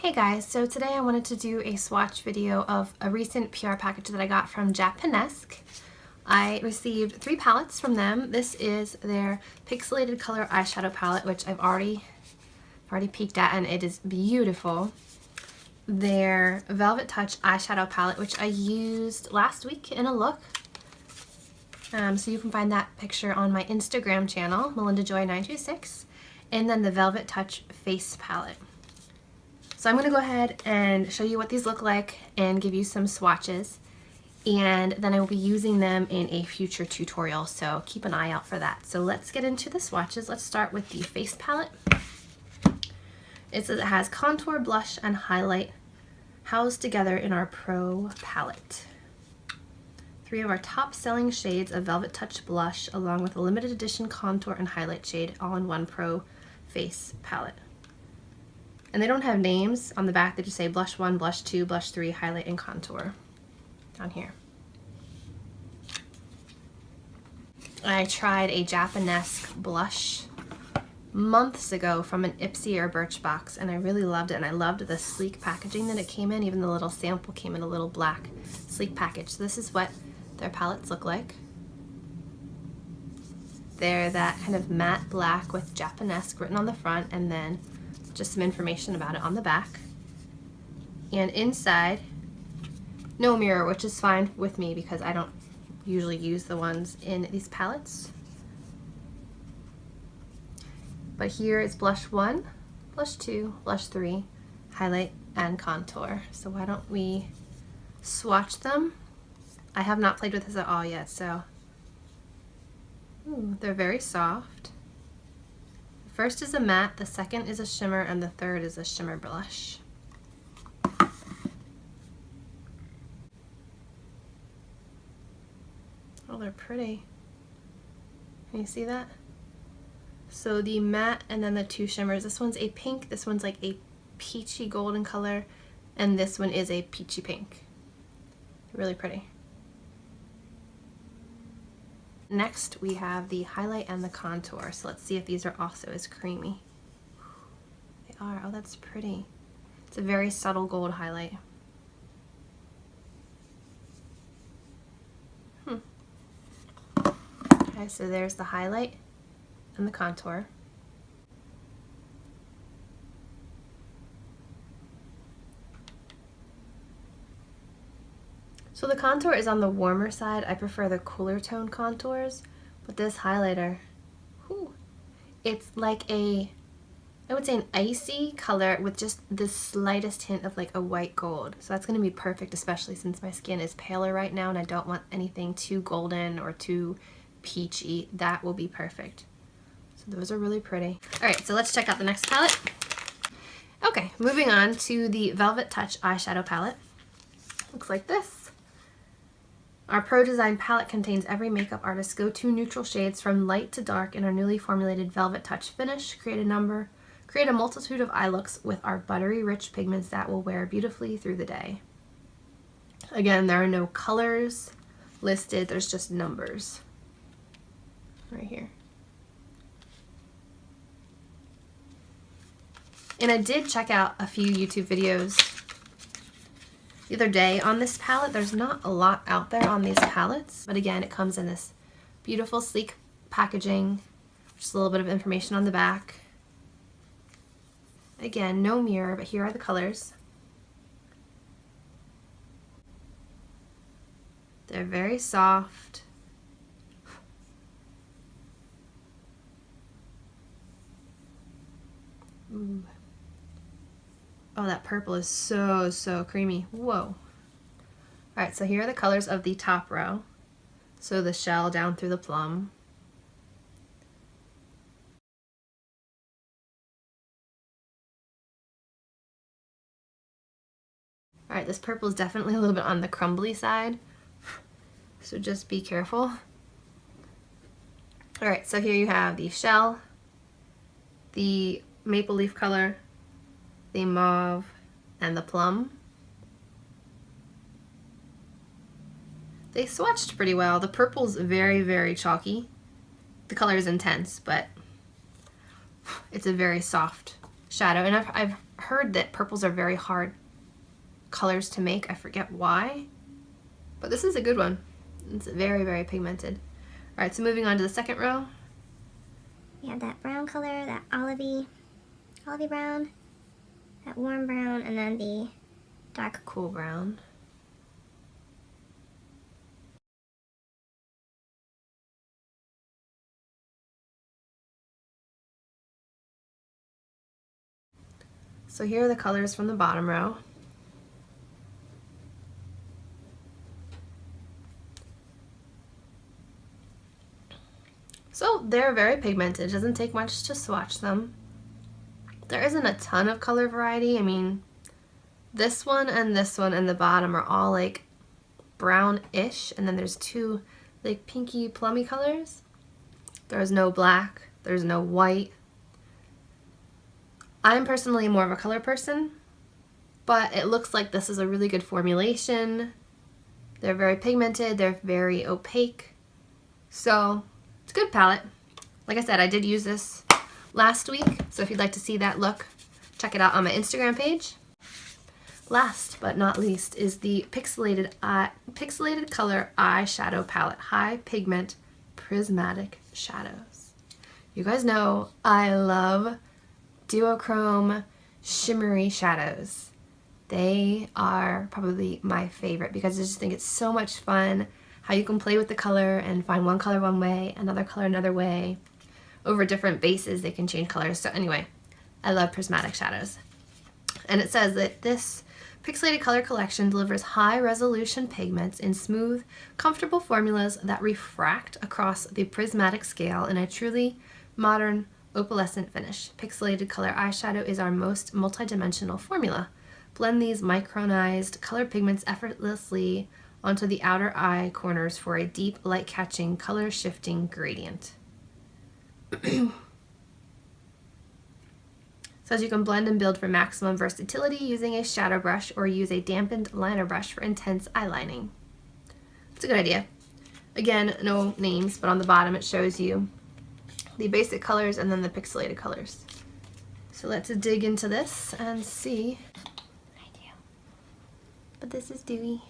Hey guys, so today I wanted to do a swatch video of a recent PR package that I got from Japanesque. I received 3 palettes from them. This is their Pixelated Color Eyeshadow Palette, which I've already peeked at and it is beautiful. Their Velvet Touch Eyeshadow Palette, which I used last week in a look. So you can find that picture on my Instagram channel, MelindaJoy926. And then the Velvet Touch Face Palette. So I'm going to go ahead and show you what these look like and give you some swatches, and then I will be using them in a future tutorial, so keep an eye out for that. So let's get into the swatches. Let's start with the face palette. It says it has contour, blush, and highlight housed together in our Pro palette. 3 of our top selling shades of Velvet Touch blush along with a limited edition contour and highlight shade all in one Pro face palette. And they don't have names on the back, they just say blush 1, blush 2, blush 3, highlight, and contour down here. I tried a Japanesque blush months ago from an Ipsy or Birchbox, and I really loved it, and I loved the sleek packaging that it came in. Even the little sample came in a little black sleek package. So this is what their palettes look like. They're that kind of matte black with Japanesque written on the front, and then just some information about it on the back. And inside, no mirror, which is fine with me because I don't usually use the ones in these palettes. But here is blush 1, blush 2, blush 3, highlight, and contour. So why don't we swatch them? I have not played with this at all yet, so they're very soft. First is a matte, the second is a shimmer, and the third is a shimmer blush. Oh, they're pretty. Can you see that? So the matte and then the 2 shimmers. This one's a pink, this one's like a peachy golden color, and this one is a peachy pink. Really pretty. Next, we have the highlight and the contour. So let's see if these are also as creamy. They are. Oh, that's pretty. It's a very subtle gold highlight. Okay, so there's the highlight and the contour. So the contour is on the warmer side. I prefer the cooler tone contours, but this highlighter, it's like I would say an icy color with just the slightest hint of like a white gold. So that's going to be perfect, especially since my skin is paler right now and I don't want anything too golden or too peachy. That will be perfect. So those are really pretty. All right, so let's check out the next palette. Okay, moving on to the Velvet Touch eyeshadow palette. Looks like this. Our Pro Design palette contains every makeup artist's go-to neutral shades from light to dark in our newly formulated Velvet Touch finish. Create a multitude of eye looks with our buttery rich pigments that will wear beautifully through the day. Again, there are no colors listed, there's just numbers right here. And I did check out a few YouTube videos the other day on this palette. There's not a lot out there on these palettes, but again, it comes in this beautiful sleek packaging, just a little bit of information on the back. Again, no mirror, but here are the colors. They're very soft. Ooh. Oh, that purple is so creamy. Whoa. Alright, so here are the colors of the top row. So the shell down through the plum. Alright, this purple is definitely a little bit on the crumbly side, so just be careful. Alright, so here you have the shell, the maple leaf color, the mauve, and the plum. They swatched pretty well. The purple's very chalky. The color is intense, but it's a very soft shadow. And I've heard that purples are very hard colors to make. I forget why, but this is a good one. It's very, very pigmented. All right, so moving on to the second row. We have that brown color, that olivey brown, that warm brown, and then the dark cool brown. So here are the colors from the bottom row. So they're very pigmented. It doesn't take much to swatch them. There isn't a ton of color variety. I mean, this one and the bottom are all like brownish, and then there's two like pinky plummy colors. There's no black, there's no white. I'm personally more of a color person, but it looks like this is a really good formulation. They're very pigmented, they're very opaque. So it's a good palette. Like I said, I did use this last week, so if you'd like to see that look, check it out on my Instagram page. Last but not least is the Pixelated Color Eyeshadow Palette, High Pigment Prismatic Shadows. You guys know I love duochrome shimmery shadows. They are probably my favorite because I just think it's so much fun how you can play with the color and find one color one way, another color another way. Over different bases they can change colors. So anyway, I love prismatic shadows. And it says that this Pixelated Color Collection delivers high-resolution pigments in smooth, comfortable formulas that refract across the prismatic scale in a truly modern, opalescent finish. Pixelated Color Eyeshadow is our most multidimensional formula. Blend these micronized color pigments effortlessly onto the outer eye corners for a deep, light-catching, color-shifting gradient. Says you can blend and build for maximum versatility using a shadow brush or use a dampened liner brush for intense eyelining. It's a good idea. Again, no names, but on the bottom it shows you the basic colors and then the pixelated colors. So let's dig into this and see. But this is Dewy.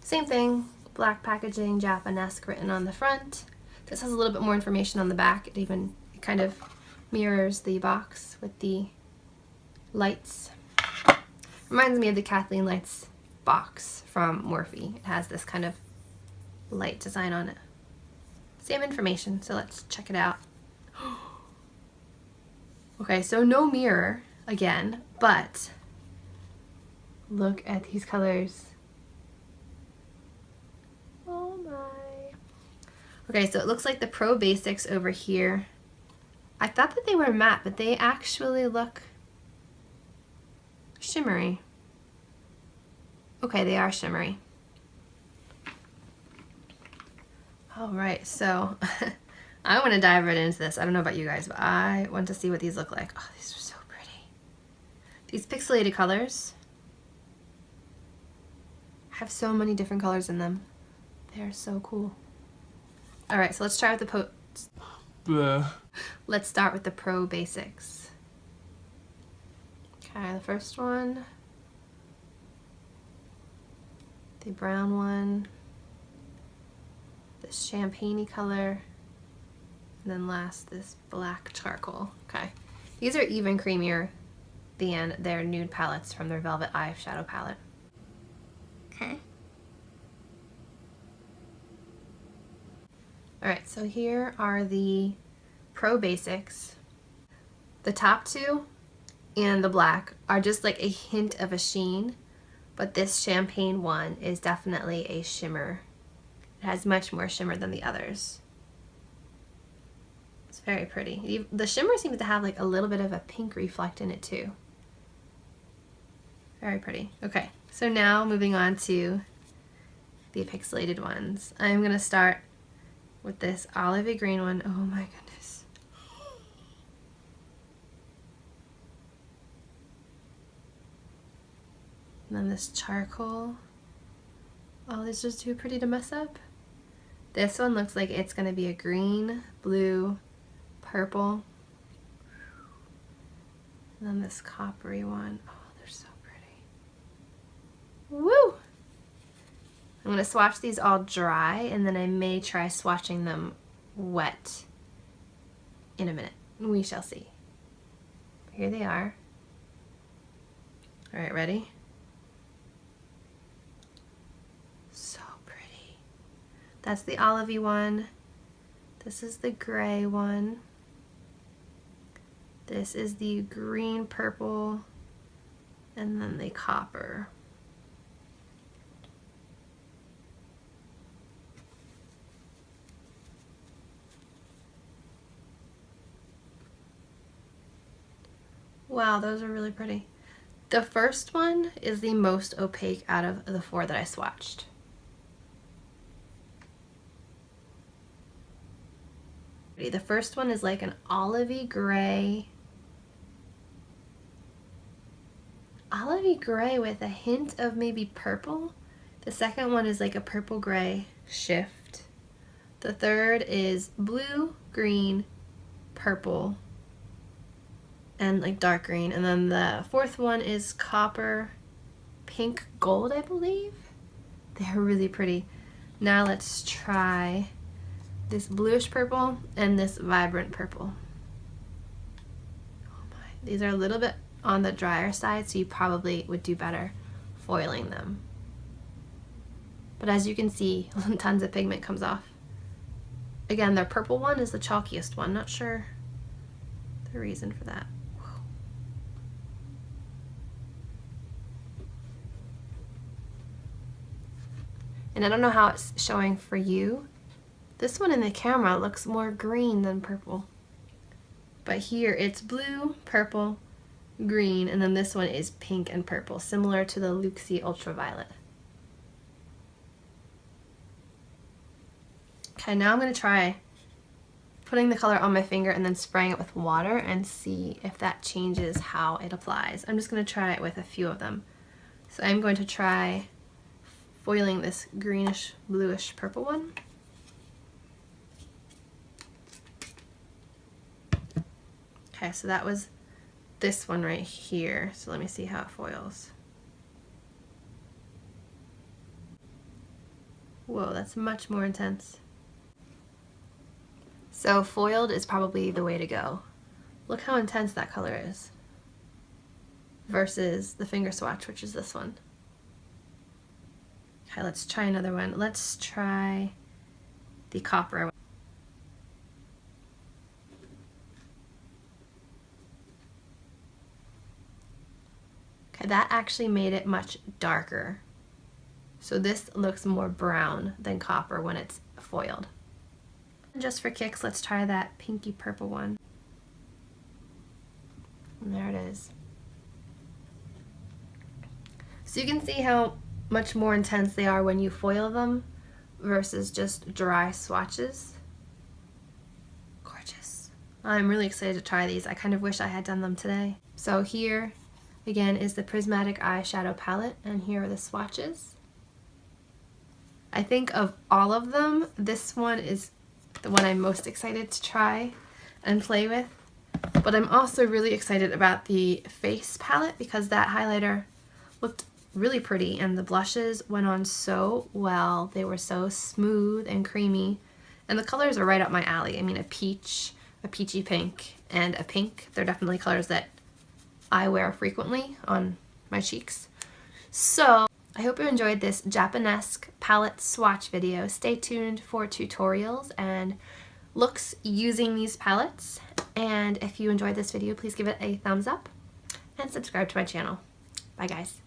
Same thing, black packaging, Japanesque written on the front. This has a little bit more information on the back. It kind of mirrors the box with the lights. Reminds me of the Kathleen Lights box from Morphe. It has this kind of light design on it. Same information, so let's check it out. Okay, so no mirror again, but look at these colors. Oh my. Okay, so it looks like the Pro Basics over here. I thought that they were matte, but they actually look shimmery. Okay, they are shimmery. All right, so I want to dive right into this. I don't know about you guys, but I want to see what these look like. Oh, these are so pretty. These pixelated colors have so many different colors in them. They're so cool. All right, so let's try with the Let's start with the Pro Basics. Okay, the first one, the brown one, this champagne-y color, and then last this black charcoal. Okay, these are even creamier than their nude palettes from their Velvet Eyeshadow palette. Okay. Alright, so here are the Pro Basics. The top two and the black are just like a hint of a sheen, but this champagne one is definitely a shimmer. It has much more shimmer than the others. It's very pretty. The shimmer seems to have like a little bit of a pink reflect in it too. Very pretty. Okay, so now moving on to the pixelated ones. I'm going to start with this olivey green one. Oh my goodness. And then this charcoal. Oh, this is too pretty to mess up. This one looks like it's going to be a green, blue, purple. And then this coppery one. Oh, they're so pretty. Woo! I'm going to swatch these all dry, and then I may try swatching them wet in a minute. We shall see. Here they are. All right, ready? So pretty. That's the olivey one. This is the gray one. This is the green purple, and then the copper. Wow, those are really pretty. The first one is the most opaque out of the 4 that I swatched. The first one is like an olivey gray with a hint of maybe purple. The second one is like a purple gray shift. The third is blue, green, purple, and like dark green. And then the fourth one is copper, pink, gold, I believe. They're really pretty. Now let's try this bluish purple and this vibrant purple. Oh my, these are a little bit on the drier side, so you probably would do better foiling them. But as you can see, tons of pigment comes off. Again, their purple one is the chalkiest one. Not sure the reason for that. Whoa. And I don't know how it's showing for you. This one in the camera looks more green than purple. But here it's blue, purple, green, and then this one is pink and purple, similar to the Luxie Ultraviolet. Okay, now I'm going to try putting the color on my finger and then spraying it with water and see if that changes how it applies. I'm just going to try it with a few of them. So I'm going to try foiling this greenish, bluish, purple one. Okay, so that was this one right here. So let me see how it foils. Whoa, that's much more intense. So foiled is probably the way to go. Look how intense that color is versus the finger swatch, which is this one. Okay, let's try another one. Let's try the copper. Okay, that actually made it much darker. So this looks more brown than copper when it's foiled. And just for kicks, let's try that pinky purple one. And there it is. So you can see how much more intense they are when you foil them versus just dry swatches. Gorgeous. I'm really excited to try these. I kind of wish I had done them today. So here again is the Prismatic Eyeshadow Palette, and here are the swatches. I think of all of them, this one is the one I'm most excited to try and play with. But I'm also really excited about the face palette because that highlighter looked really pretty and the blushes went on so well. They were so smooth and creamy, and the colors are right up my alley. I mean, a peach, a peachy pink, and a pink. They're definitely colors that I wear frequently on my cheeks. So I hope you enjoyed this Japanesque palette swatch video. Stay tuned for tutorials and looks using these palettes. And if you enjoyed this video, please give it a thumbs up and subscribe to my channel. Bye guys.